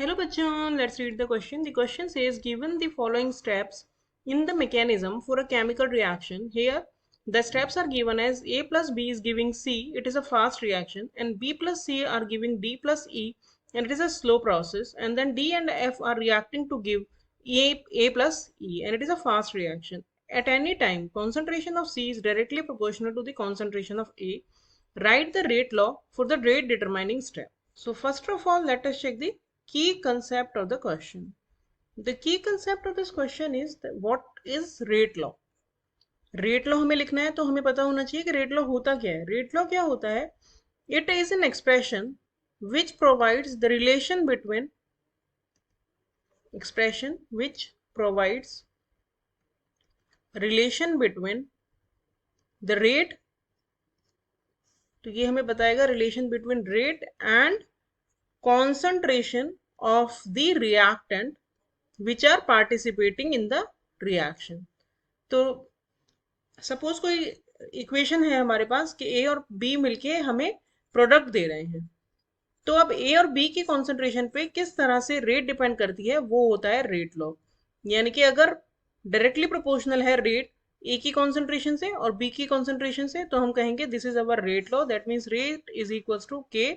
Hello bachchan, let's read the question. The question says given the following steps in the mechanism for a chemical reaction, here the steps are given as A plus B is giving C, it is a fast reaction, and B plus C are giving D plus E, and it is a slow process, and then D and F are reacting to give A plus E, and it is a fast reaction. At any time, concentration of C is directly proportional to the concentration of A. Write the rate law for the rate determining step. So first of all, let us check the key concept of the question. The key concept of this question is that what is rate law. Rate law हमें लिखना है तो हमें पता होना चाहिए कि rate law होता क्या है. रेट लॉ क्या होता है? It is an expression which provides the relation between the rate, तो ये हमें बताएगा relation between rate and concentration of the reactant which are participating in the reaction. तो सपोज कोई इक्वेशन है हमारे पास कि ए और बी मिलके हमें प्रोडक्ट दे रहे हैं, तो अब ए और बी की कॉन्सेंट्रेशन पे किस तरह से रेट डिपेंड करती है वो होता है रेट लॉ. यानी कि अगर डायरेक्टली प्रोपोर्शनल है रेट ए की कॉन्सेंट्रेशन से और बी की कॉन्सेंट्रेशन से, तो हम कहेंगे this is our rate law. That means rate is equals to k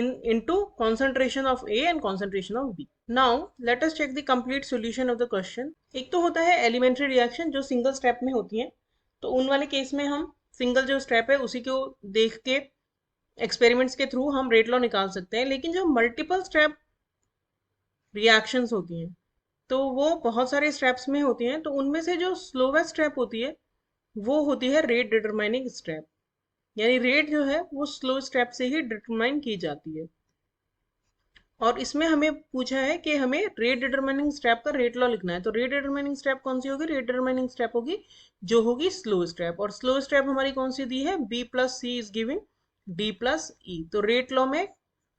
into concentration of A and concentration of B. Now let us check the complete solution of the question. एक तो होता है elementary reaction जो single step में होती है, तो उन वाले केस में हम सिंगल जो स्टेप है उसी को देख के एक्सपेरिमेंट्स के थ्रू हम रेट लॉ निकाल सकते हैं. लेकिन जो मल्टीपल स्टेप रिएक्शंस होती हैं तो वो बहुत सारे स्टेप्स में होती हैं, तो उनमें से जो स्लोवेस्ट स्टेप होती है वो होती है रेट डिटरमाइनिंग स्टेप. यानी रेट जो है वो स्लो स्टेप से ही डिटरमाइन की जाती है. और इसमें हमें पूछा है कि हमें रेट डिटरमाइनिंग स्टेप का रेट लॉ लिखना है. तो रेट डिटरमाइनिंग स्टेप कौन सी होगी? रेट डिटरमाइनिंग स्टेप होगी जो होगी स्लो स्टेप. और स्लो स्टेप हमारी कौन सी दी है? B plus C is giving D plus E. तो रेट लॉ में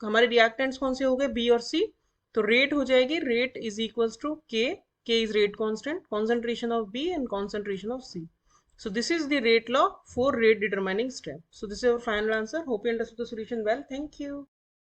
हमारे रिएक्टेंट्स कौन से हो गए? बी और सी. तो रेट हो जाएगी रेट इज इक्वल्स टू के is rate constant, concentration of B and concentration of C. So this is the rate law for rate determining step. So this is our final answer. Hope you understood the solution well. Thank you.